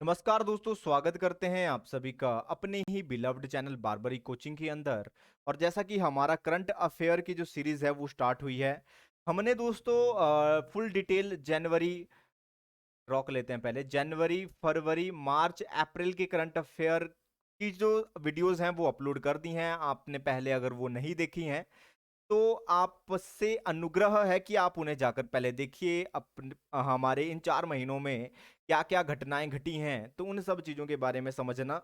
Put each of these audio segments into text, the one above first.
नमस्कार दोस्तों, स्वागत करते हैं आप सभी का अपने ही बिलव्ड चैनल बारबरी कोचिंग के अंदर। और जैसा कि हमारा करंट अफेयर की जो सीरीज है वो स्टार्ट हुई है। हमने दोस्तों फुल डिटेल जनवरी रॉक लेते हैं। पहले जनवरी, फरवरी, मार्च, अप्रैल के करंट अफेयर की जो वीडियोस हैं वो अपलोड कर दी हैं। आपने पहले अगर वो नहीं देखी हैं तो आपसे अनुग्रह है कि आप उन्हें जाकर पहले देखिए। हमारे इन 4 महीनों में क्या क्या घटनाएं घटी हैं तो उन सब चीज़ों के बारे में समझना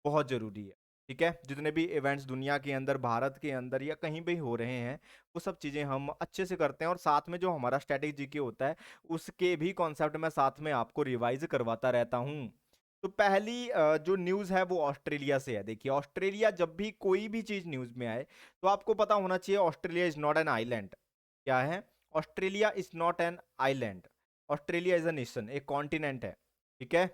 बहुत ज़रूरी है। ठीक है, जितने भी इवेंट्स दुनिया के अंदर, भारत के अंदर या कहीं भी हो रहे हैं वो सब चीज़ें हम अच्छे से करते हैं। और साथ में जो हमारा स्ट्रैटेजी जीके होता है उसके भी कॉन्सेप्ट मैं साथ में आपको रिवाइज करवाता रहता हूँ। तो पहली जो न्यूज़ है वो ऑस्ट्रेलिया से है। देखिए, ऑस्ट्रेलिया जब भी कोई भी चीज़ न्यूज़ में आए तो आपको पता होना चाहिए Australia is not an island. क्या है? Australia is not an island. Australia is a nation, एक कॉन्टिनेंट है। ठीक है।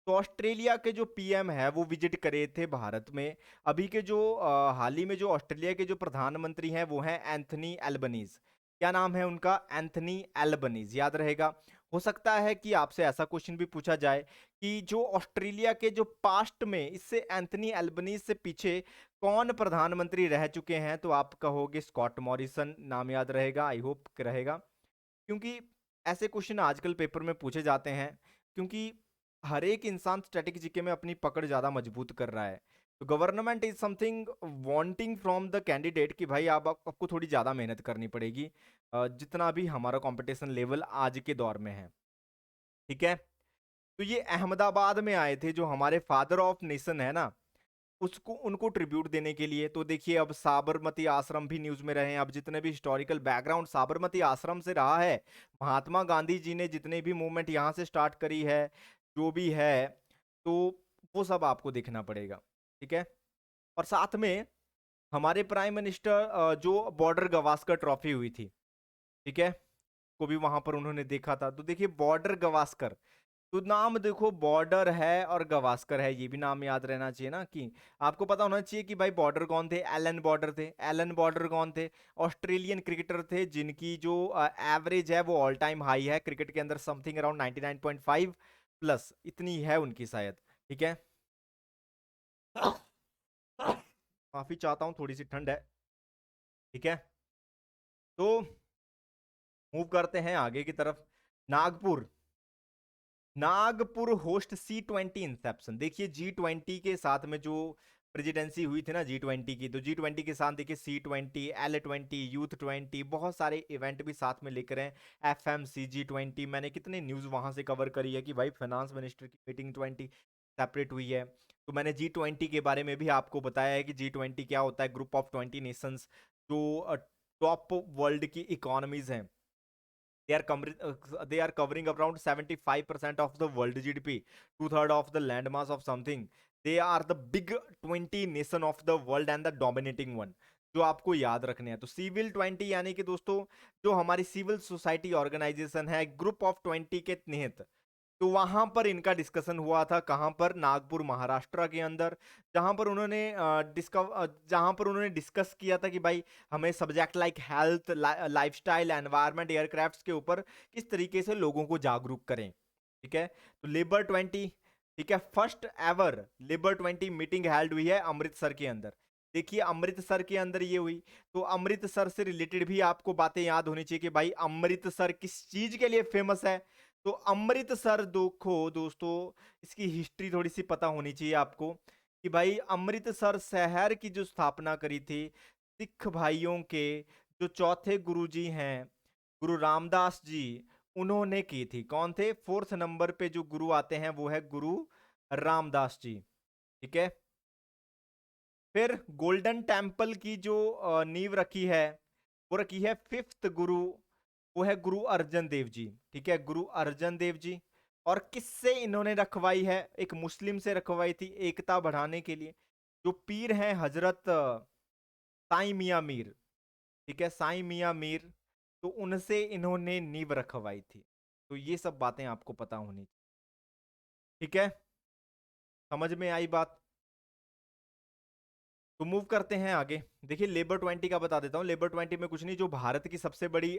तो ऑस्ट्रेलिया के जो पीएम है वो विजिट करे थे भारत में। अभी के जो हाल ही में जो ऑस्ट्रेलिया के जो प्रधानमंत्री हैं वो हैं एंथनी एल्बनीज। क्या नाम है उनका? एंथनी एल्बनीज, याद रहेगा। हो सकता है कि आपसे ऐसा क्वेश्चन भी पूछा जाए कि जो ऑस्ट्रेलिया के जो पास्ट में इससे एंथनी एल्बनीज से पीछे कौन प्रधानमंत्री रह चुके हैं, तो आप कहोगे स्कॉट मॉरिसन। नाम याद रहेगा, आई होप रहेगा। क्योंकि ऐसे क्वेश्चन आजकल पेपर में पूछे जाते हैं, क्योंकि हर एक इंसान स्टैटिक जीके में अपनी पकड़ ज्यादा मजबूत कर रहा है। तो government is something wanting from the candidate कि भाई आपको थोड़ी ज्यादा मेहनत करनी पड़ेगी, जितना भी हमारा कंपटीशन लेवल आज के दौर में है। ठीक है। तो ये अहमदाबाद में आए थे, जो हमारे फादर ऑफ नेशन है ना, उसको उनको ट्रिब्यूट देने के लिए। तो देखिए, अब साबरमती आश्रम भी न्यूज में रहे हैं। अब जितने भी हिस्टोरिकल बैकग्राउंड साबरमती आश्रम से रहा है, महात्मा गांधी जी ने जितने भी मूवमेंट यहाँ से स्टार्ट करी है, जो भी है, तो वो सब आपको देखना पड़ेगा। ठीक है। और साथ में हमारे प्राइम मिनिस्टर जो बॉर्डर गवास्कर ट्रॉफी हुई थी, ठीक है, को भी वहां पर उन्होंने देखा था। तो देखिए, बॉर्डर गवास्कर, तो नाम देखो, बॉर्डर है और गवास्कर है, ये भी नाम याद रहना चाहिए ना। कि आपको पता होना चाहिए कि भाई बॉर्डर कौन थे। एलन बॉर्डर थे। एलन बॉर्डर कौन थे? ऑस्ट्रेलियन क्रिकेटर थे, जिनकी जो एवरेज है वो ऑल टाइम हाई है क्रिकेट के अंदर, समथिंग अराउंड 99.5 प्लस, इतनी है उनकी शायद। ठीक है। काफी चाहता हूँ, थोड़ी सी ठंड है। ठीक है। तो मूव करते हैं आगे की तरफ। Nagpur. Nagpur host C20 Inception. देखिए, G20 के साथ में जो प्रेसिडेंसी हुई थी ना G20 की, तो G20 के साथ देखिए C20, L20, यूथ 20, बहुत सारे इवेंट भी साथ में लेकर हैं। FMC G20, मैंने कितने न्यूज वहां से कवर करी है कि भाई फाइनेंस मिनिस्टर की मीटिंग 20 सेपरेट हुई है। तो मैंने G20 के बारे में भी आपको बताया है कि G20 क्या होता है। ग्रुप ऑफ 20 नेशंस, जो टॉप वर्ल्ड की इकोनॉमीज हैं। They are covering around 75% of the world GDP, two-third of the landmass of something. They are the big 20 nation of the world and the dominating one, जो आपको याद रखने हैं। तो civil 20 यानी कि दोस्तों जो हमारी सिविल सोसाइटी ऑर्गेनाइजेशन है, ग्रुप ऑफ 20 के तहत, तो वहां पर इनका डिस्कशन हुआ था। कहां पर? नागपुर, महाराष्ट्र के अंदर। जहां पर उन्होंने डिस्कस किया था कि भाई हमें subject like health, lifestyle, environment, aircrafts के ऊपर किस तरीके से लोगों को जागरूक करें। ठीक है। तो लेबर 20, ठीक है, first ever labour 20 meeting held हुई है अमृतसर के अंदर। देखिए, अमृतसर के अंदर ये हुई। तो अमृतसर से रिलेटेड भी आपको बातें याद होनी चाहिए कि भाई अमृतसर किस चीज के लिए फेमस है। तो अमृतसर देखो दोस्तों, इसकी हिस्ट्री थोड़ी सी पता होनी चाहिए आपको कि भाई अमृतसर शहर की जो स्थापना करी थी सिख भाइयों के जो चौथे गुरु जी हैं, गुरु रामदास जी, उन्होंने की थी। कौन थे? फोर्थ नंबर पे जो गुरु आते हैं वो है गुरु रामदास जी। ठीक है। फिर गोल्डन टेम्पल की जो नींव रखी है वो रखी है फिफ्थ गुरु, वो है गुरु अर्जन देव जी। ठीक है, गुरु अर्जन देव जी। और किससे इन्होंने रखवाई है? एक मुस्लिम से रखवाई थी, एकता बढ़ाने के लिए। जो पीर हैं हजरत साई मियां मीर। ठीक है, साई मियां मीर। तो उनसे इन्होंने नींव रखवाई थी। तो ये सब बातें आपको पता होनी चाहिए। ठीक है, समझ में आई बात? तो मूव करते हैं आगे। देखिए लेबर 20 का बता देता हूँ। लेबर 20 में कुछ नहीं, जो भारत की सबसे बड़ी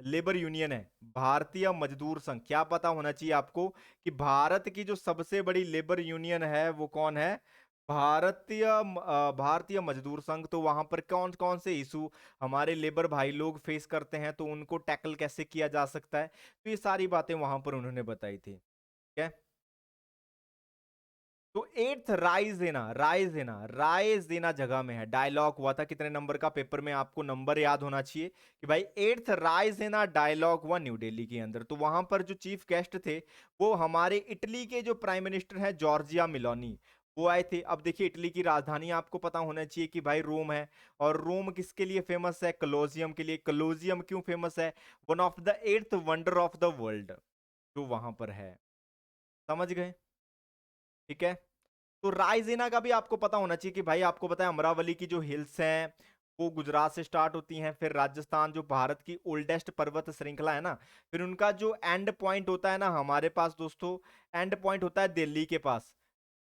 लेबर यूनियन है, भारतीय मजदूर संघ। क्या पता होना चाहिए आपको कि भारत की जो सबसे बड़ी लेबर यूनियन है वो कौन है? भारतीय मजदूर संघ। तो वहां पर कौन कौन से इशू हमारे लेबर भाई लोग फेस करते हैं, तो उनको टैकल कैसे किया जा सकता है, तो ये सारी बातें वहां पर उन्होंने बताई थी। ठीक है। तो एट्थ रायजेना जगह में है। डायलॉग हुआ था कितने नंबर का? पेपर में आपको नंबर याद होना चाहिए कि भाई एट्थ रायजेना डायलॉग हुआ न्यू दिल्ली के अंदर। तो वहां पर जो चीफ गेस्ट थे वो हमारे इटली के जो प्राइम मिनिस्टर हैं जॉर्जिया मिलोनी, वो आए थे। अब देखिए इटली की राजधानी आपको पता होना चाहिए कि भाई रोम है। और रोम किसके लिए फेमस है? कलोजियम के लिए। कलोजियम क्यों फेमस है? One of the eighth wonder of the world जो वहां पर है। समझ गए? ठीक है। तो रायजेना का भी आपको पता होना चाहिए कि भाई आपको पता है अमरावली की जो हिल्स हैं वो गुजरात से स्टार्ट होती हैं, फिर राजस्थान जो भारत की ओल्डेस्ट पर्वत श्रृंखला है ना, फिर उनका जो एंड पॉइंट होता है ना हमारे पास दोस्तों, एंड पॉइंट होता है दिल्ली के पास।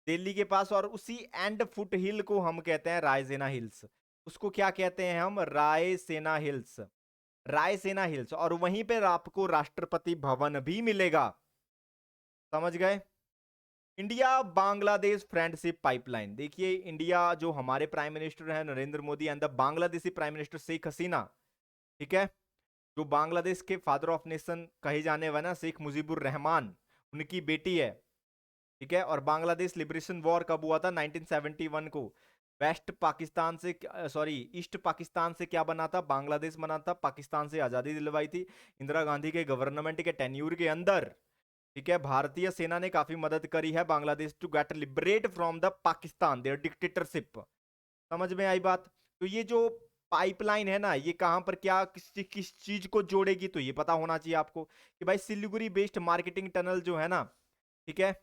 दिल्ली के पास, और उसी एंड फुट हिल को हम कहते हैं रायसेना हिल्स। उसको क्या कहते हैं हम? रायसेना हिल्स। रायसेना हिल्स। और वहीं पे आपको राष्ट्रपति भवन भी मिलेगा। समझ गए? India Bangladesh friendship pipeline. देखिए इंडिया जो हमारे प्राइम मिनिस्टर हैं Narendra Modi and the Bangladeshi prime minister Sheikh Hasina, ठीक है, जो बांग्लादेश के फादर ऑफ नेशन कहे जाने वाले ना शेख मुजीबुर रहमान, उनकी बेटी है। ठीक है। और बांग्लादेश लिबरेशन वॉर कब हुआ था? 1971 को। वेस्ट पाकिस्तान से, सॉरी ईस्ट पाकिस्तान से क्या बना था? बांग्लादेश बना था। पाकिस्तान से आजादी दिलवाई थी इंदिरा गांधी के गवर्नमेंट के टेन्यूर के अंदर। ठीक है। भारतीय सेना ने काफी मदद करी है Bangladesh to get liberate from the Pakistan their dictatorship. समझ में आई बात? तो ये जो पाइपलाइन है ना, ये कहां पर क्या किस चीज को जोड़ेगी, तो ये पता होना चाहिए आपको कि भाई सिलीगुड़ी बेस्ड मार्केटिंग टनल जो है ना, ठीक है,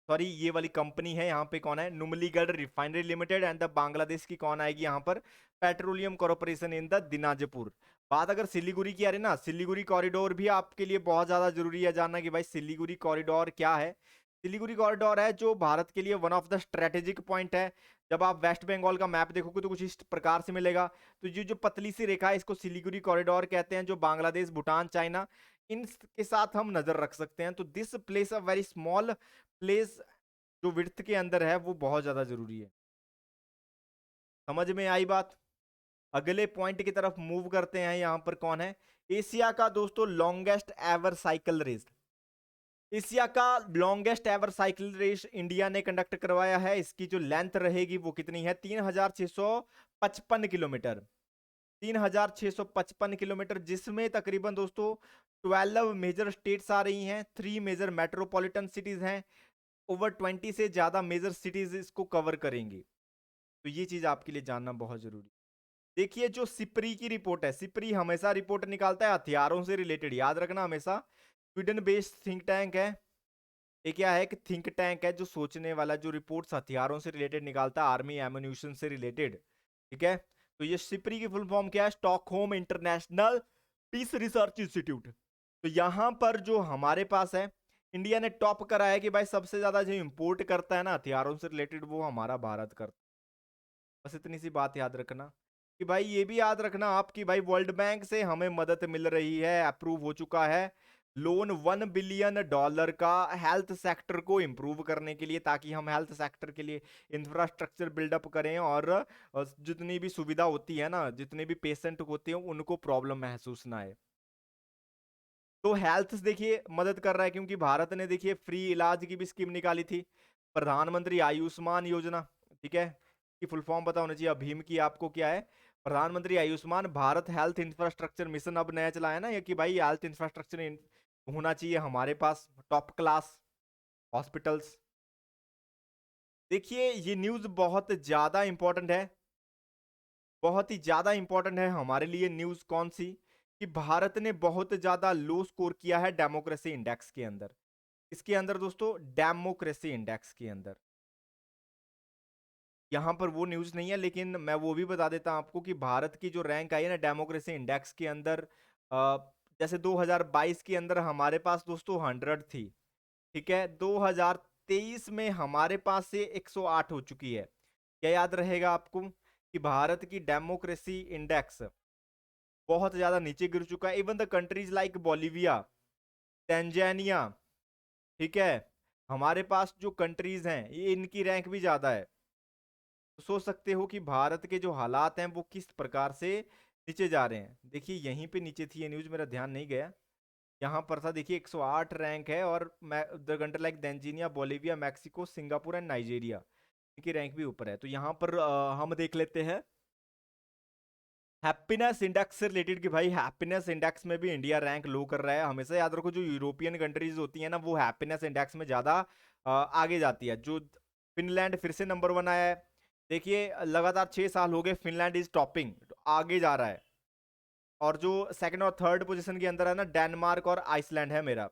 सॉरी ये वाली कंपनी है यहाँ पे कौन है? Numaligarh refinery limited and the Bangladesh की कौन आएगी यहाँ पर? Petroleum corporation in the Dinajpur. बात अगर सिलीगुड़ी की आ रही ना, सिलीगुड़ी कॉरिडोर भी आपके लिए बहुत ज्यादा जरूरी है जानना कि भाई सिलीगुड़ी कॉरिडोर क्या है। सिलीगुड़ी कॉरिडोर है जो भारत के लिए one of the strategic point है। जब आप वेस्ट बंगाल का मैप देखोगे तो कुछ इस प्रकार से मिलेगा। तो ये जो पतली सी रेखा है इसको सिलीगुड़ी कॉरिडोर कहते हैं, जो बांग्लादेश भूटान चाइना इनके साथ हम नजर रख सकते हैं। तो this place a very small place जो विड्थ के अंदर है वो बहुत ज्यादा जरूरी है। समझ में आई बात? अगले पॉइंट की तरफ मूव करते हैं। यहां पर कौन है? एशिया का दोस्तों longest ever cycle race. Asia का longest ever cycle race India ने कंडक्ट करवाया है। इसकी जो लेंथ रहेगी वो कितनी है? 3655 किलोमीटर। 3655 किलोमीटर, जिसमें तकरीबन दोस्तों 12 मेजर स्टेट्स आ रही हैं, 3 मेजर मेट्रोपॉलिटन सिटीज हैं, ओवर 20 से ज्यादा मेजर सिटीज इसको कवर करेंगी। तो ये चीज आपके लिए जानना बहुत जरूरी। देखिए जो सिपरी की रिपोर्ट है, सिपरी हमेशा रिपोर्ट निकालता है हथियारों से रिलेटेड, याद रखना हमेशा। स्वीडन बेस्ड थिंक टैंक है। ये क्या है? कि थिंक टैंक है जो सोचने वाला, जो रिपोर्ट्स हथियारों से रिलेटेड निकालता है, आर्मी एम्यूनिशन से रिलेटेड। ठीक है। तो ये सिपरी की फुल फॉर्म क्या है? Stockholm International Peace Research Institute. तो यहां पर जो हमारे पास है, इंडिया ने टॉप करा है कि भाई सबसे ज्यादा जो इंपोर्ट करता है ना हथियारों से रिलेटेड, वो हमारा भारत करता है। बस इतनी सी बात याद रखना कि भाई, ये भी याद रखना आप कि भाई वर्ल्ड बैंक से हमें मदद मिल रही है, अप्रूव हो चुका है लोन $1 बिलियन का हेल्थ सेक्टर को इंप्रूव करने के लिए, ताकि हम हेल्थ सेक्टर के लिए इंफ्रास्ट्रक्चर बिल्डअप करें और जितनी भी सुविधा होती है ना, जितने भी पेशेंट होते हैं उनको प्रॉब्लम महसूस ना आए। तो हेल्थ देखिए मदद कर रहा है, क्योंकि भारत ने देखिए फ्री इलाज की भी स्कीम निकाली थी, प्रधानमंत्री आयुष्मान योजना। ठीक है। की फुल फॉर्म पता होना चाहिए। अभीम की आपको क्या है? प्रधानमंत्री Ayushman Bharat health infrastructure mission अब नया चला है ना, ये कि भाई हेल्थ इंफ्रास्ट्रक्चर होना चाहिए हमारे पास टॉप क्लास हॉस्पिटल्स। देखिए ये न्यूज बहुत ज्यादा इंपॉर्टेंट है, बहुत ही ज्यादा इंपॉर्टेंट है हमारे लिए। न्यूज कौन सी? कि भारत ने बहुत ज्यादा लो स्कोर किया है डेमोक्रेसी इंडेक्स के अंदर। इसके अंदर दोस्तों डेमोक्रेसी इंडेक्स के अंदर, यहां पर वो न्यूज नहीं है, लेकिन मैं वो भी बता देता हूं आपको कि भारत की जो रैंक आई है ना डेमोक्रेसी इंडेक्स के अंदर, जैसे 2022 के अंदर हमारे पास दोस्तों 100 थी। ठीक है। 2023 में हमारे पास से 108 हो चुकी है। क्या याद रहेगा आपको कि भारत की डेमोक्रेसी इंडेक्स बहुत ज्यादा नीचे गिर चुका है। Even the countries like Bolivia, Tanzania, ठीक है, हमारे पास जो कंट्रीज हैं ये इनकी रैंक भी ज्यादा है। तो सोच सकते हो कि भारत के जो हालात हैं वो किस प्रकार से नीचे जा रहे हैं। देखिए यहीं पे नीचे थी ये न्यूज, मेरा ध्यान नहीं गया, यहाँ पर था, देखिए 108 रैंक है। और the country like Tanzania, Bolivia, Mexico, Singapore and Nigeria, इनकी रैंक भी ऊपर है। तो यहाँ पर हम देख लेते हैं हैप्पीनेस इंडेक्स से रिलेटेड कि भाई हैप्पीनेस इंडेक्स में भी इंडिया रैंक लो कर रहा है। हमेशा याद रखो जो यूरोपियन कंट्रीज होती है ना वो हैप्पीनेस इंडेक्स में ज्यादा आगे जाती है। जो फिनलैंड फिर से नंबर 1 आया है। देखिए लगातार 6 साल हो गए फिनलैंड इज टॉपिंग, आगे जा रहा है। और जो सेकंड और थर्ड पोजीशन के अंदर है ना डेनमार्क और आइसलैंड है मेरा।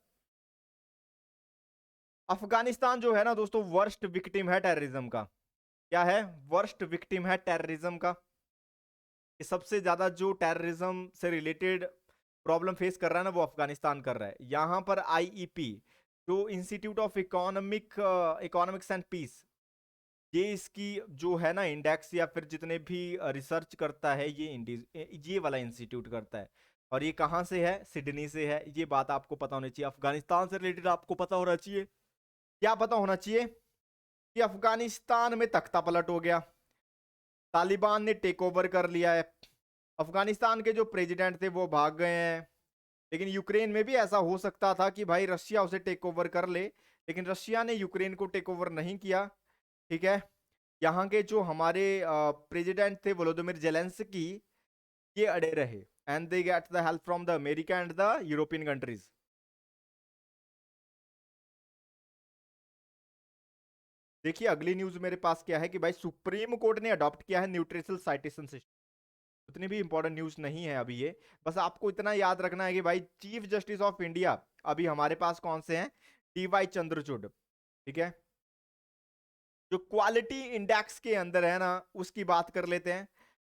अफगानिस्तान जो है ना दोस्तों वर्स्ट विक्टिम है टेररिज्म का। क्या है? वर्स्ट विक्टिम है टेररिज्म का। कि सबसे ज्यादा जो टेररिज्म से रिलेटेड प्रॉब्लम फेस कर रहा है ना वो अफगानिस्तान कर रहा है। यहां पर आईईपी जो institute of economics and peace, ये इसकी जो है ना इंडेक्स या फिर जितने भी रिसर्च करता है ये वाला इंस्टीट्यूट करता है। और ये कहाँ से है? सिडनी से है। ये बात आपको पता होनी चाहिए। अफगानिस्तान से रिलेटेड आपको पता होना चाहिए। क्या पता होना चाहिए? कि अफगानिस्तान में तख्ता पलट हो गया, तालिबान ने टेक ओवर कर लिया है। अफगानिस्तान के जो प्रेसिडेंट थे वो भाग गए हैं। लेकिन यूक्रेन में भी ऐसा हो सकता था कि भाई रशिया उसे टेक ओवर कर ले, लेकिन रशिया ने यूक्रेन को टेक ओवर नहीं किया। ठीक है, यहाँ के जो हमारे प्रेसिडेंट थे वोलोदिमिर जेलेंस्की, ये अड़े रहे and they get the help from the America and the European countries. देखिए अगली न्यूज मेरे पास क्या है कि भाई सुप्रीम कोर्ट ने अडॉप्ट किया है न्यूट्रिशनल साइटेशन सिस्टम। उतनी भी इंपॉर्टेंट न्यूज नहीं है अभी ये। बस आपको इतना याद रखना है कि भाई चीफ जस्टिस ऑफ इंडिया अभी हमारे पास कौन से हैं? डीवाई चंद्रचूड़। ठीक है, जो क्वालिटी इंडेक्स के अंदर है ना उसकी बात कर लेते हैं।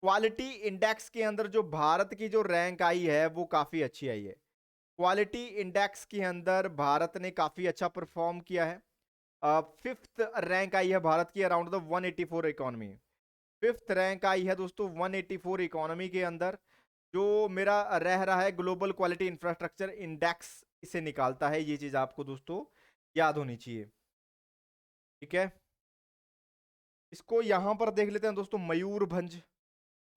क्वालिटी इंडेक्स के अंदर जो भारत की जो रैंक आई है वो काफी अच्छी आई है। क्वालिटी इंडेक्स के अंदर भारत ने काफी अच्छा परफॉर्म किया है। 5th रैंक आई है भारत की around the 184 economy. 5th rank आई है दोस्तों 184 इकोनॉमी के अंदर। जो मेरा रह रहा है ग्लोबल क्वालिटी इंफ्रास्ट्रक्चर इंडेक्स इसे निकालता है। ये चीज आपको दोस्तों याद होनी चाहिए। ठीक है, इसको यहां पर देख लेते हैं दोस्तों। मयूरभंज,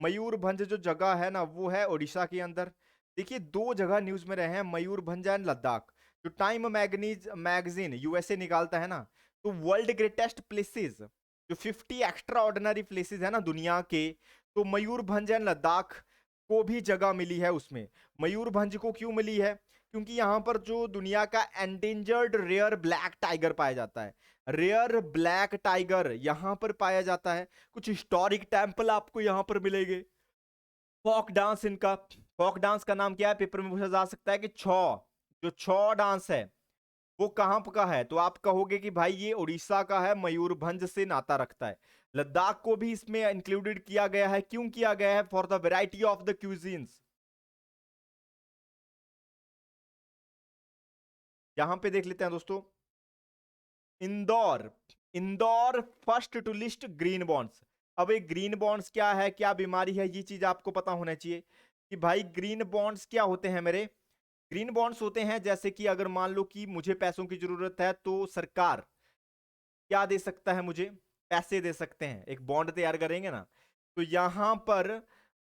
मयूरभंज जो जगह है ना वो है उड़ीसा के अंदर। देखिए दो जगह न्यूज में रहे हैं, मयूरभंज एंड लद्दाख। जो टाइम मैगजीन यूएसए निकालता है ना, तो वर्ल्ड ग्रेटेस्ट प्लेसेस जो 50 एक्स्ट्रा ऑर्डिनरी प्लेसेस है ना दुनिया के, तो मयूरभंज एंड लद्दाख को भी जगह मिली है उसमें। मयूरभंज को क्यों मिली है? क्योंकि यहां पर जो दुनिया का एंडेंजर्ड रेयर ब्लैक टाइगर पाया जाता है। रेयर ब्लैक टाइगर यहां पर पाया जाता है। कुछ हिस्टोरिक टेम्पल आपको यहां पर मिलेंगे। फोक डांस इनका, फोक डांस का नाम क्या है? पेपर में पूछा जा सकता है कि छौ, जो छौ डांस है वो कहां का है? तो आप कहोगे कि भाई ये उड़ीसा का है, मयूरभंज से नाता रखता है। लद्दाख को भी इसमें इंक्लूडेड किया गया है। क्यों किया गया है? For the variety of the cuisines. यहां पे देख लेते हैं दोस्तों, Indore, Indore first to list green bonds. अब ये ग्रीन बॉन्ड्स क्या है, क्या बीमारी है, ये चीज आपको पता होना चाहिए कि भाई ग्रीन बॉन्ड्स क्या होते हैं मेरे। ग्रीन बॉन्ड्स होते हैं जैसे कि अगर मान लो कि मुझे पैसों की जरूरत है तो सरकार क्या दे सकता है? मुझे पैसे दे सकते हैं, एक बॉन्ड तैयार करेंगे ना। तो यहां पर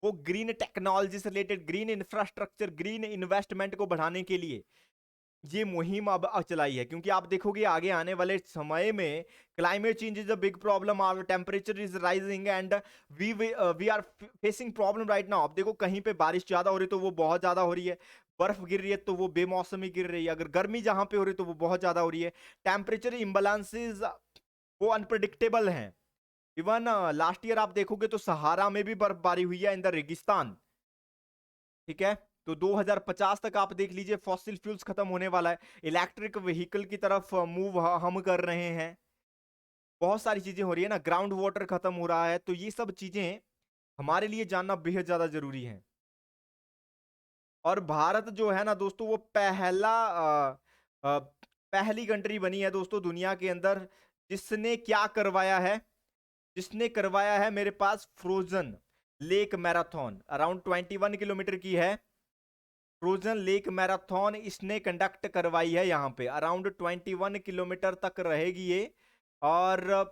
वो ग्रीन टेक्नोलॉजी से related, green infrastructure, green investment को बढ़ाने के लिए ये मुहिम अब चलाई है। क्योंकि आप देखोगे आगे आने वाले समय में climate change is a big problem, our temperature is rising and we are facing problem right now. आप देखो कहीं पे बारिश ज्यादा हो रही है तो वो बहुत ज्यादा हो रही है, बर्फ गिर रही है तो वो बेमौसमी गिर रही है, अगर गर्मी जहां पे हो रही है तो वो बहुत ज्यादा हो रही है। टेम्परेचर इम्बेलेंसेस वो अनप्रडिक्टेबल हैं। इवन लास्ट ईयर आप देखोगे तो सहारा में भी बर्फबारी हुई है इन द रेगिस्तान। ठीक है, तो 2050 तक आप देख लीजिए फॉसिल फ्यूल्स खत्म होने वाला है। इलेक्ट्रिक व्हीकल की तरफ मूव हम कर रहे हैं। बहुत सारी चीजें हो रही है ना, ग्राउंड वाटर खत्म हो रहा है। तो ये सब चीजें हमारे लिए जानना बेहद ज्यादा जरूरी है। और भारत जो है ना दोस्तों वो पहली कंट्री बनी है दोस्तों दुनिया के अंदर जिसने क्या करवाया है, जिसने करवाया है मेरे पास frozen lake marathon, around 21 kilometre की है। फ्रोजन लेक मैराथन इसने कंडक्ट करवाई है यहाँ पे, अराउंड 21 किलोमीटर तक रहेगी ये। और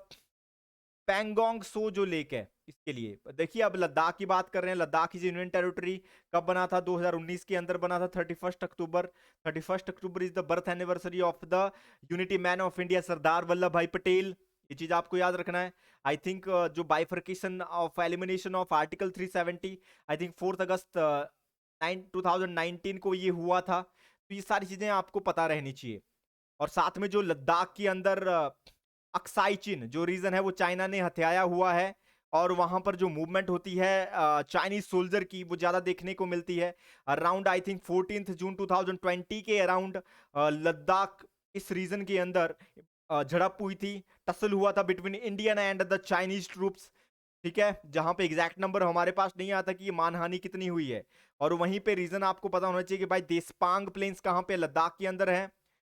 पैंगोंग सो जो लेक है इसके लिए, देखिए अब लद्दाख की बात कर रहे हैं। लद्दाख इज यूनियन टेरिटरी कब बना था? 2019 के अंदर बना था, 31 अक्टूबर। 31 October is the birth anniversary of the unity man of India, Sardar Vallabh Bhai Patel. ये चीज आपको याद रखना है। आई थिंक जो bifurcation of elimination of article 370, I think 4 अगस्त 2019 को ये हुआ था। तो ये सारी चीजें आपको पता रहनी चाहिए। और साथ में जो लद्दाख के अंदर अक्साई चिन जो रीजन है वो चाइना ने हथियाया हुआ है, और वहां पर जो मूवमेंट होती है चाइनीज सोल्जर की वो ज्यादा देखने को मिलती है। अराउंड आई थिंक 14 जून 2020 के अराउंड लद्दाख इस रीजन के अंदर झड़प हुई थी, टसल हुआ था between Indian and the Chinese troops. ठीक है, जहां पे एग्जैक्ट नंबर हमारे पास नहीं आता कि ये मानहानि कितनी हुई है। और वहीं पे रीजन आपको पता होना चाहिए कि भाई देसपांग प्लेन्स कहां पे? लद्दाख के अंदर है।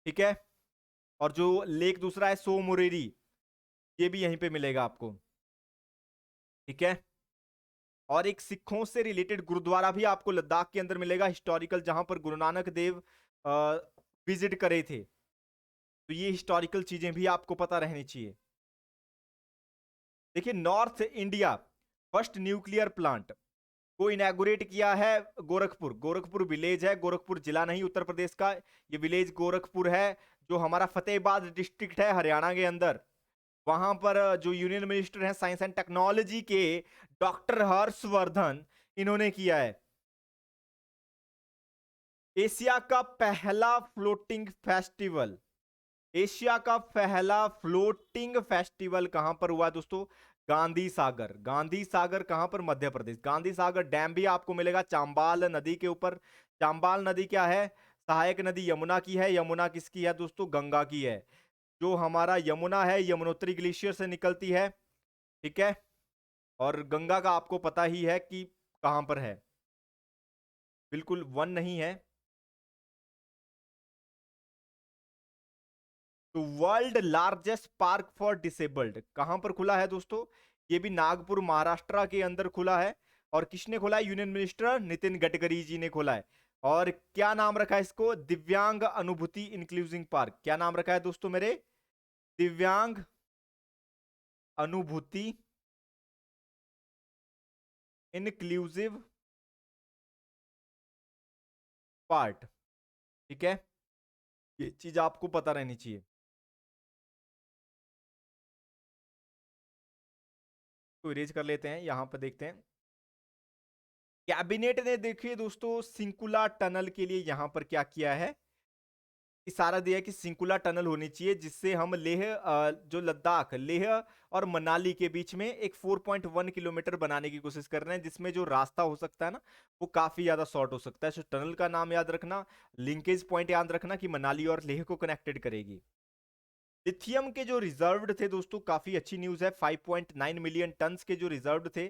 ठीक है, और जो लेक दूसरा है सो मुरेरी, ये भी यहीं पे मिलेगा आपको। ठीक है, और एक सिखों से रिलेटेड गुरुद्वारा भी आपको लद्दाख के अंदर मिलेगा, हिस्टोरिकल, जहां पर गुरु नानक देव विजिट करे थे। तो ये हिस्टोरिकल चीजें भी आपको पता रहनी चाहिए। देखिए, north India first nuclear plant को इनॉग्रेट किया है गोरखपुर। गोरखपुर विलेज है, गोरखपुर जिला नहीं उत्तर प्रदेश का, ये विलेज गोरखपुर है, जो हमारा फतेहाबाद डिस्ट्रिक्ट है हरियाणा के अंदर। वहां पर जो यूनियन मिनिस्टर हैं साइंस एंड टेक्नोलॉजी के, डॉक्टर हर्षवर्धन, इन्होंने किया है। एशिया का पहला फ्लोटिंग फेस्टिवल, एशिया का पहला फ्लोटिंग फेस्टिवल कहां पर हुआ दोस्तों? गांधी सागर। गांधी सागर कहां पर? मध्य प्रदेश। गांधी सागर डैम भी आपको मिलेगा चांबाल नदी के ऊपर। चांबाल नदी क्या है? सहायक नदी यमुना की है। यमुना किसकी है दोस्तों? गंगा की है। जो हमारा यमुना है यमुनोत्री ग्लेशियर से निकलती है। ठीक है, और गंगा का आपको पता ही है कि कहां पर है, बिल्कुल वन नहीं है। तो world largest park for disabled कहां पर खुला है दोस्तों? ये भी नागपुर महाराष्ट्र के अंदर खुला है। और किसने खोला है? यूनियन मिनिस्टर नितिन गडकरी जी ने खोला है। और क्या नाम रखा है इसको? दिव्यांग अनुभूति इंक्लूसिव पार्क। क्या नाम रखा है दोस्तों मेरे? दिव्यांग अनुभूति इंक्लूसिव पार्ट। ठीक है, ये चीज आपको पता रहनी चाहिए। तो इरेज कर लेते हैं, यहां पर देखते हैं। कैबिनेट ने देखिए दोस्तों सिंकुला टनल के लिए यहां पर क्या किया है, इशारा दिया है कि सिंकुला टनल होनी चाहिए, जिससे हम लेह जो लद्दाख, लेह और मनाली के बीच में एक 4.1 किलोमीटर बनाने की कोशिश कर रहे हैं, जिसमें जो रास्ता हो सकता है ना वो काफी ज्यादा शॉर्ट हो सकता है। तो टनल का नाम याद रखना, लिंकेज पॉइंट याद रखना कि मनाली और लेह को कनेक्टेड करेगी। लिथियम के जो रिजर्व्ड थे दोस्तों, काफी अच्छी न्यूज है, 5.9 मिलियन टन के जो रिजर्व्ड थे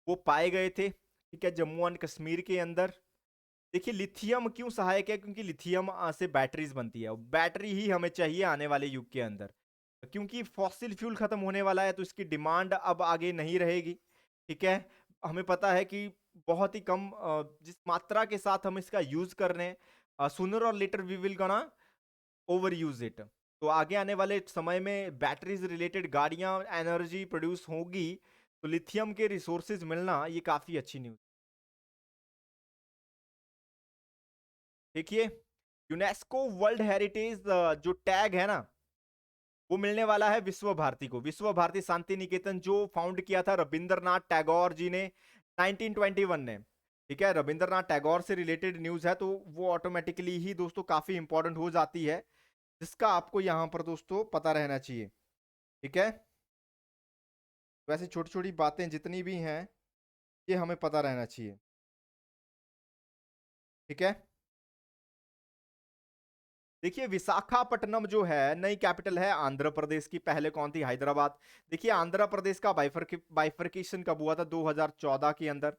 वो पाए गए थे। ठीक है, जम्मू एंड कश्मीर के अंदर। देखिए लिथियम क्यों सहायक है? क्योंकि लिथियम से बैटरीज बनती है, बैटरी ही हमें चाहिए आने वाले युग के अंदर। क्योंकि फॉसिल फ्यूल खत्म होने वाला है, तो इसकी डिमांड अब आगे नहीं रहेगी। ठीक है, हमें पता है कि बहुत ही कम जिस मात्रा के साथ हम इसका यूज कर रहे हैं, सूनर और लेटर वी विल गना ओवर यूज इट। तो आगे आने वाले समय में बैटरीज रिलेटेड गाड़ियां एनर्जी प्रोड्यूस होगी, तो लिथियम के रिसोर्सेज मिलना ये काफी अच्छी न्यूज। देखिए, यूनेस्को वर्ल्ड हेरिटेज जो टैग है ना, वो मिलने वाला है विश्व भारती को। विश्व भारती शांति निकेतन जो फाउंड किया था रविंद्रनाथ टैगोर जी ने 1921 ने। ठीक है, रविंद्रनाथ टैगोर से रिलेटेड न्यूज है, तो वो ऑटोमेटिकली ही दोस्तों काफी इंपॉर्टेंट हो जाती है, जिसका आपको यहां पर दोस्तों पता रहना चाहिए। ठीक है, वैसे छोटी छोटी बातें जितनी भी हैं ये हमें पता रहना चाहिए। ठीक है, देखिए विशाखापट्टनम जो है नई कैपिटल है आंध्र प्रदेश की। पहले कौन थी? हैदराबाद। देखिए आंध्र प्रदेश का बाइफर्केशन कब हुआ था? 2014 के अंदर।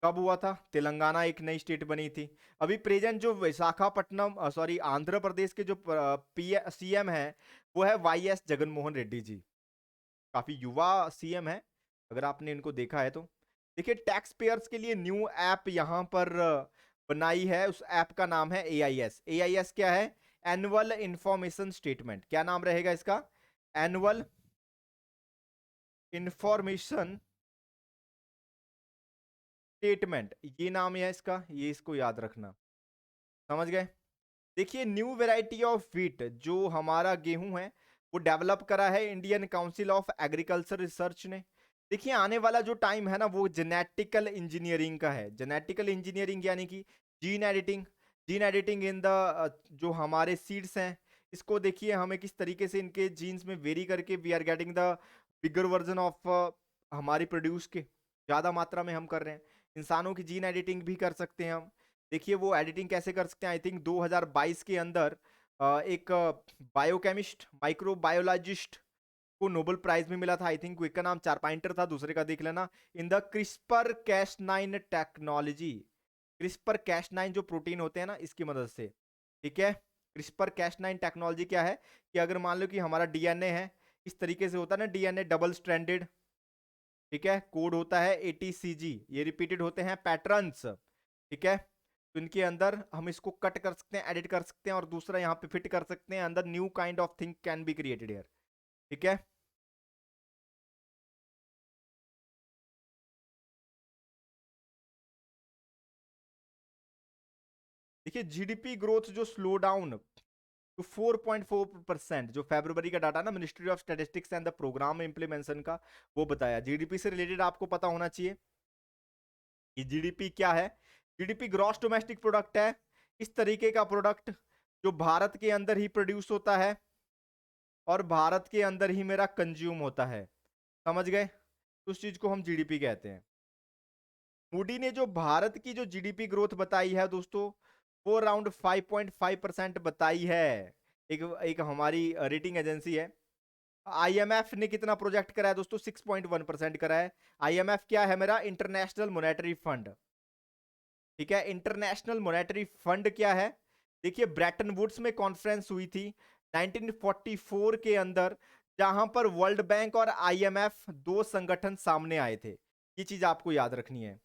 कब हुआ था? तेलंगाना एक नई स्टेट बनी थी। अभी प्रेजेंट जो विशाखापट्टनम सॉरी आंध्र प्रदेश के जो सीएम है वो है वाईएस जगनमोहन रेड्डी जी। काफी युवा सीएम है, अगर आपने इनको देखा है तो। देखिए टैक्स पेयर्स के लिए न्यू ऐप यहाँ पर बनाई है, उस ऐप का नाम है AIS। AIS क्या है? Annual information statement. क्या नाम रहेगा इसका? एनुअल इंफॉर्मेशन स्टेटमेंट, ये नाम है इसका, ये इसको याद रखना। समझ गए? देखिए न्यू वेराइटी ऑफ व्हीट, जो हमारा गेहूं है वो डेवलप करा है Indian council of agriculture research ने। देखिए आने वाला जो टाइम है ना वो जेनेटिकल इंजीनियरिंग का है। जेनेटिकल इंजीनियरिंग यानी कि gene editing. Gene editing in the जो हमारे सीड्स हैं, इसको देखिए हमें किस तरीके से इनके जीन्स में वेरी करके we are getting the bigger version of हमारी प्रोड्यूस के ज़्यादा मात्रा में हम कर रहे हैं। इंसानों की जीन एडिटिंग भी कर सकते हैं हम। देखिए वो एडिटिंग कैसे कर सकते हैं, आई थिंक 2022 के अंदर एक बायोकेमिस्ट माइक्रोबायोलॉजिस्ट को नोबेल प्राइज भी मिला था। आई थिंक एक का नाम चारपाइंटर था, दूसरे का देख लेना। In the CRISPR Cas9 technology. CRISPR Cas9 जो प्रोटीन होते हैं ना, इसकी मदद से, ठीक है। क्रिस्पर कैस9 टेक्नोलॉजी क्या है कि अगर मान लो कि हमारा डीएनए है, इस तरीके से होता है ना डीएनए डबल स्ट्रैंडेड, ठीक है। कोड होता है ATCG, ये रिपीटेड होते हैं पैटर्न्स, ठीक है। तो इनके अंदर हम इसको कट कर सकते हैं, एडिट कर सकते हैं और दूसरा यहाँ पे फिट कर सकते हैं, अंदर new kind of thing can be created here, ठीक है। देखिए जीडीपी ग्रोथ जो स्लो डाउन टू 4.4%, जो फरवरी का डाटा ना ministry of statistics and the programme implementation का, वो बताया। जीडीपी से रिलेटेड आपको पता होना चाहिए कि जीडीपी क्या है। जीडीपी ग्रॉस डोमेस्टिक प्रोडक्ट है, इस तरीके का प्रोडक्ट जो भारत के अंदर ही प्रोड्यूस होता है और भारत के अंदर ही मेरा कंज्यूम होता है। समझ गए? उस चीज को हम जीडीपी कहते हैं। मूडी ने जो भारत की जो जीडीपी ग्रोथ बताई है दोस्तों, वो अराउंड 5.5% बताई है। एक एक हमारी रेटिंग एजेंसी है। आईएमएफ ने कितना प्रोजेक्ट करा है दोस्तों? 6.1% करा है। आईएमएफ क्या है? मेरा इंटरनेशनल मॉनेटरी फंड, ठीक है। इंटरनेशनल मॉनेटरी फंड क्या है? देखिए ब्रेटन वुड्स में कॉन्फ्रेंस हुई थी 1944 के अंदर, जहां पर वर्ल्ड बैंक और आईएमएफ दो संगठन सामने आए थे। ये चीज आपको याद रखनी है।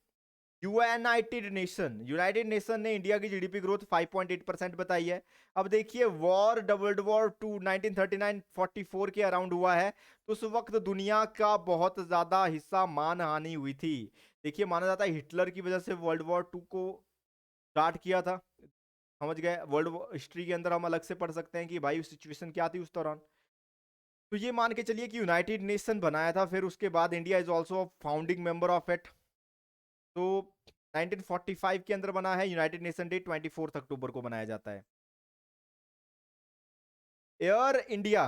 यूनाइटेड नेशन ने इंडिया की जीडीपी ग्रोथ 5.8% बताई है। अब देखिए वर्ल्ड वॉर टू 1939-44 के अराउंड हुआ है, तो उस वक्त दुनिया का बहुत ज्यादा हिस्सा मान हानि हुई थी। देखिए माना जाता है हिटलर की वजह से वर्ल्ड वॉर 2 को स्टार्ट किया था। समझ गए? वर्ल्ड हिस्ट्री के अंदर हम अलग से पढ़ सकते हैं कि भाई सिचुएशन क्या थी उस दौरान। तो ये मान के चलिए कि यूनाइटेड नेशन बनाया था, फिर उसके बाद India is also founding member of it. तो 1945 के अंदर बना है। यूनाइटेड नेशन डे 24 अक्टूबर को मनाया जाता है। एयर इंडिया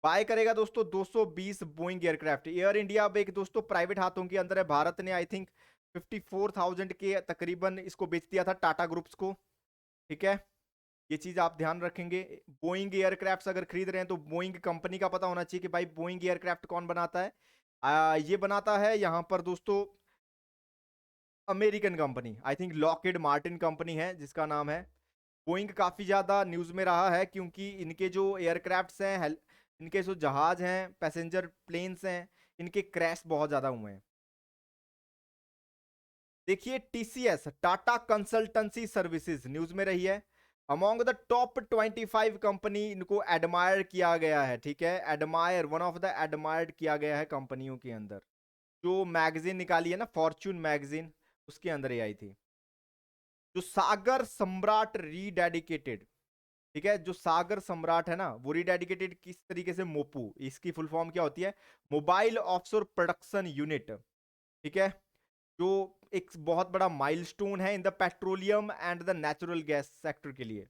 बाय करेगा दोस्तों 220 बोइंग एयरक्राफ्ट। एयर इंडिया अब एक दोस्तों प्राइवेट हाथों के अंदर है। भारत ने आई थिंक 54,000 के तकरीबन इसको बेच दिया था टाटा ग्रुप्स को, ठीक है। ये चीज आप ध्यान रखेंगे। बोइंग एयरक्राफ्ट अगर खरीद रहे हैं तो बोइंग कंपनी का पता होना चाहिए कि भाई बोइंग एयरक्राफ्ट कौन बनाता है। ये बनाता है यहाँ पर दोस्तों American company, I think Lockheed Martin company है जिसका नाम है। बोइंग काफी ज्यादा न्यूज में रहा है क्योंकि इनके जो एयरक्राफ्ट्स हैं, इनके जो जहाज हैं, पैसेंजर प्लेन्स हैं, इनके क्रैश बहुत ज्यादा हुए हैं। देखिए TCS Tata consultancy services news में रही है। अमॉन्ग द टॉप 25 कंपनी इनको एडमायर किया गया है, ठीक है। Admire, one of the admired किया गया है कंपनियों के अंदर। जो मैगजीन निकाली है ना फॉर्च्यून मैगजीन, उसके अंदर ये आई थी। जो सागर सम्राट रीडेडिकेटेड, ठीक है, जो सागर सम्राट है ना वो रीडेडिकेटेड किस तरीके से? मोपू, इसकी फुल फॉर्म क्या होती है? मोबाइल ऑफशोर प्रोडक्शन यूनिट, ठीक है। जो एक बहुत बड़ा माइलस्टोन है in the petroleum and the natural gas sector के लिए।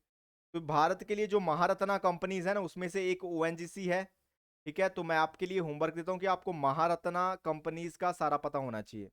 तो भारत के लिए जो महारत्ना कंपनीज है ना उसमें से एक ONGC है, ठीक है। तो मैं आपके लिए होमवर्क देता हूं कि आपको महारत्ना कंपनीज का सारा पता होना चाहिए।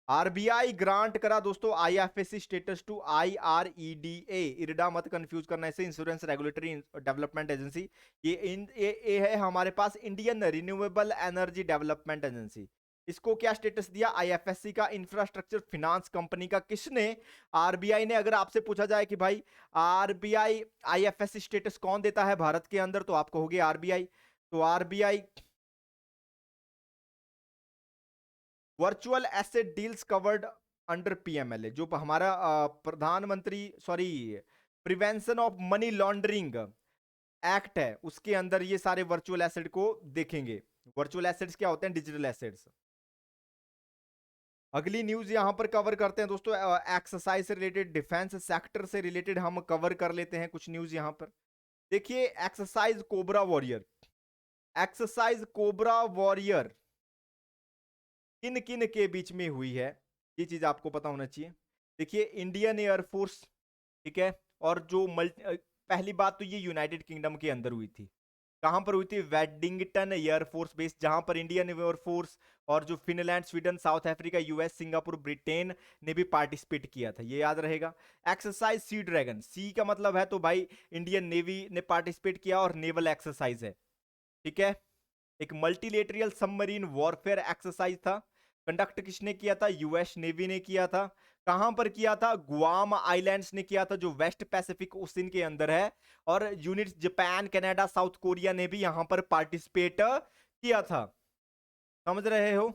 आरबीआई ग्रांट करा दोस्तों IFSC status to IREDA, IRDA मत कंफ्यूज करना इसे, इंश्योरेंस रेगुलेटरी डेवलपमेंट एजेंसी। ये है हमारे पास Indian renewable energy development agency. इसको क्या स्टेटस दिया? IFSC का इंफ्रास्ट्रक्चर फिनांस कंपनी का। किसने? आरबीआई ने। अगर आपसे पूछा जाए कि भाई आरबीआई IFSC स्टेटस कौन देता है भारत के अंदर, तो आपको होगी आरबीआई। तो RBI virtual asset deals covered under PMLA, जो हमारा प्रधानमंत्री sorry prevention of money laundering act है, उसके अंदर ये सारे वर्चुअल एसेट को देखेंगे। वर्चुअल एसेट्स क्या होते हैं? Digital assets. अगली न्यूज यहां पर कवर करते हैं दोस्तों, एक्सरसाइज से रिलेटेड, डिफेंस सेक्टर से रिलेटेड हम कवर कर लेते हैं कुछ न्यूज यहां पर। देखिए exercise cobra warrior, exercise cobra warrior किन किन के बीच में हुई है, ये चीज आपको पता होना चाहिए। देखिए इंडियन एयरफोर्स, ठीक है, और जो पहली बात तो ये यूनाइटेड किंगडम के अंदर हुई थी। कहां पर हुई थी? वेडिंगटन एयरफोर्स बेस, जहां पर इंडियन एयरफोर्स और जो Finland, Sweden, south Africa, US, Singapore, Britain ने भी पार्टिसिपेट किया था, ये याद रहेगा। एक्सरसाइज सी ड्रैगन, सी का मतलब है तो भाई इंडियन नेवी ने पार्टिसिपेट किया और नेवल एक्सरसाइज है, ठीक है। एक मल्टीलेटरल सबमरीन वॉरफेयर एक्सरसाइज था। कंडक्ट किसने किया था? यूएस नेवी ने किया था। कहां पर किया था? गुआम आइलैंड्स ने किया था, जो वेस्ट पैसिफिक ओशन के अंदर है। और units Japan, Canada, south Korea ने भी यहां पर पार्टिसिपेट किया था। समझ रहे हो?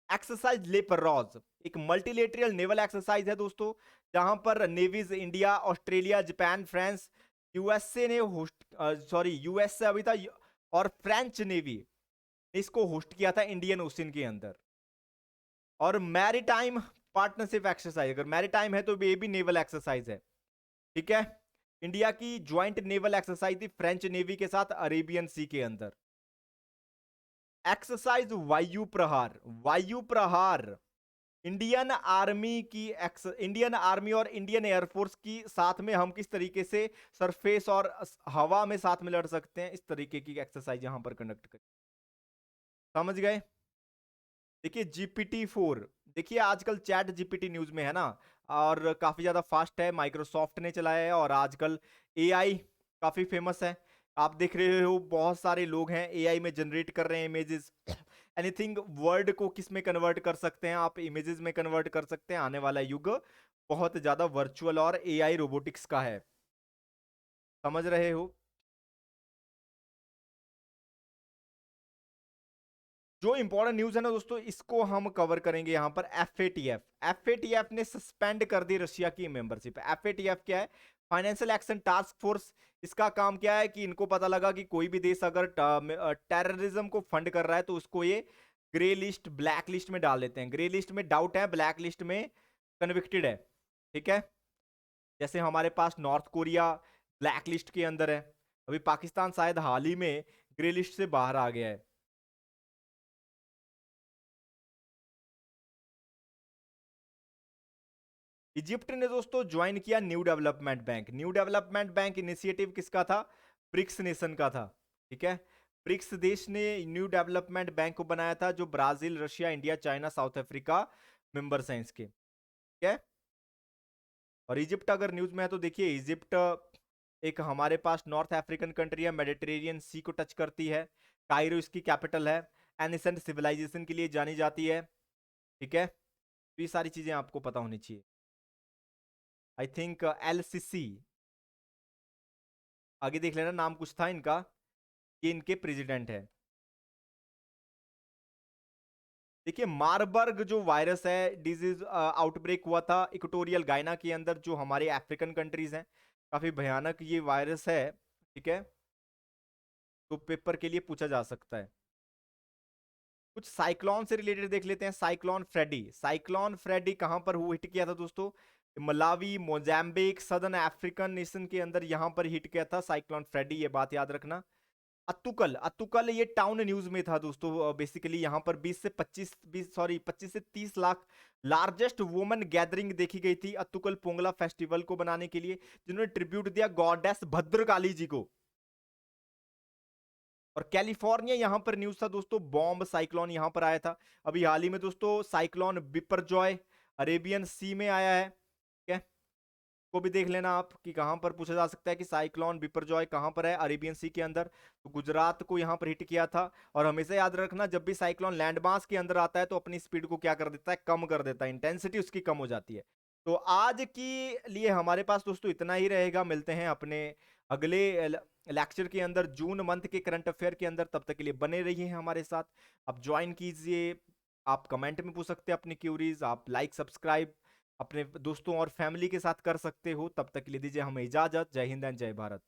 एक्सरसाइज लेपरॉज एक मल्टीलेटरल नेवल एक्सरसाइज है दोस्तों, जहां पर navies India, Australia, Japan, France, USA ने होस्ट यूएसए अभी था, और फ्रेंच नेवी ने इसको होस्ट किया था इंडियन ओशन के अंदर। और मैरीटाइम पार्टनरशिप एक्सरसाइज, अगर मैरीटाइम है तो ये भी नेवल एक्सरसाइज है, ठीक है। इंडिया की ज्वाइंट नेवल एक्सरसाइज थी फ्रेंच नेवी के साथ अरेबियन सी के अंदर। एक्सरसाइज वायु प्रहार, वायु प्रहार इंडियन आर्मी की इंडियन आर्मी और इंडियन एयरफोर्स की साथ में हम किस तरीके से सरफेस और हवा में साथ में लड़ सकते हैं, इस तरीके की एक्सरसाइज यहां पर कंडक्ट करें। समझ गए? देखिए GPT-4, देखिए आजकल चैट जीपीटी न्यूज में है ना, और काफी ज्यादा फास्ट है, माइक्रोसॉफ्ट ने चलाया है, और आजकल एआई काफी फेमस है। आप देख रहे हो बहुत सारे लोग हैं एआई में जनरेट कर रहे हैं इमेजेस। एनीथिंग वर्ड को किस में कन्वर्ट कर सकते हैं आप? इमेजेस में कन्वर्ट कर सकते हैं। आने वाला युग बहुत ज्यादा वर्चुअल और एआई रोबोटिक्स का है। समझ रहे हो? जो इंपॉर्टेंट न्यूज है ना दोस्तों, इसको हम कवर करेंगे यहां पर। एफएटीएफ, एफएटीएफ ने सस्पेंड कर दी रशिया की मेंबरशिप। एफएटीएफ क्या है? Financial action task force. इसका काम क्या है कि इनको पता लगा कि कोई भी देश अगर टेररिज्म को फंड कर रहा है तो उसको ये ग्रे लिस्ट, ब्लैक लिस्ट में डाल देते हैं। ग्रे लिस्ट में डाउट है, ब्लैक लिस्ट में कन्विक्टेड है, ठीक है। जैसे हमारे पास नॉर्थ कोरिया ब्लैक लिस्ट के अंदर है, अभी पाकिस्तान शायद हाल ही में ग्रे लिस्ट से बाहर आ गया है। इजिप्ट ने दोस्तों ज्वाइन किया new development bank. New development bank initiative किसका था? ब्रिक्स नेशन का था, ठीक है। ब्रिक्स देश ने न्यू डेवलपमेंट बैंक को बनाया था, जो Brazil, Russia, India, China, south Africa members हैं इसके, ठीक है। और इजिप्ट अगर न्यूज में है तो देखिए, इजिप्ट एक हमारे पास नॉर्थ अफ्रीकन कंट्री है, मेडिटेरेनियन सी को टच करती है। कायरो इसकी कैपिटल है। एनिसेंट सिविलाइजेशन के लिए जानी जाती है, ठीक है। तो ये सारी चीजें आपको पता होनी चाहिए। आई थिंक एलसीसी, आगे देख लेना, नाम कुछ था इनका, ये इनके प्रेसिडेंट है। देखिए मारबर्ग जो वायरस है, डिजीज आउटब्रेक हुआ था इक्वेटोरियल गायना के अंदर, जो हमारे अफ्रीकन कंट्रीज हैं। काफी भयानक ये वायरस है, ठीक है। तो पेपर के लिए पूछा जा सकता है। कुछ साइक्लोन से रिलेटेड देख लेते हैं। साइक्लोन फ्रेडी, साइक्लोन फ्रेडी कहां पर हिट किया था दोस्तों? Malawi, Mozambique, southern African nation के अंदर यहां पर हिट किया था साइक्लोन फ्रेडी, ये बात याद रखना। अतुकल, अतुकल ये टाउन न्यूज में था दोस्तों। बेसिकली यहाँ पर 25 से 30 लाख लार्जेस्ट वुमेन गैदरिंग देखी गई थी अतुकल पोंगला फेस्टिवल को बनाने के लिए, जिन्होंने ट्रिब्यूट दिया गॉडेस भद्रकाली जी को। और कैलिफोर्निया यहाँ पर न्यूज था दोस्तों, बॉम्ब साइक्लोन यहाँ पर आया था। अभी हाल ही में दोस्तों साइक्लोन बिपरजॉय अरेबियन सी में आया है, ठीक है। को भी देख लेना आप कि कहां पर पूछा जा सकता है कि साइक्लोन बिपरजॉय कहां पर है, अरेबियन सी के अंदर। तो गुजरात को यहां पर हिट किया था। और हमेशा याद रखना, जब भी साइक्लोन लैंड मास के अंदर आता है तो अपनी स्पीड को क्या कर देता है? कम कर देता है, इंटेंसिटी उसकी कम हो जाती है। तो आज की लिए हमारे पास दोस्तों इतना ही रहेगा। मिलते हैं अपने अगले लेक्चर के अंदर, जून मंथ के करंट अफेयर के अंदर। तब तक के लिए बने रहिए हमारे साथ, आप ज्वाइन कीजिए आप कमेंट में पूछ सकते हैं अपनी क्यूरीज, आप लाइक सब्सक्राइब अपने दोस्तों और फैमिली के साथ कर सकते हो। तब तक के लिए दीजिए हमें इजाजत। जय हिंद एंड जय भारत।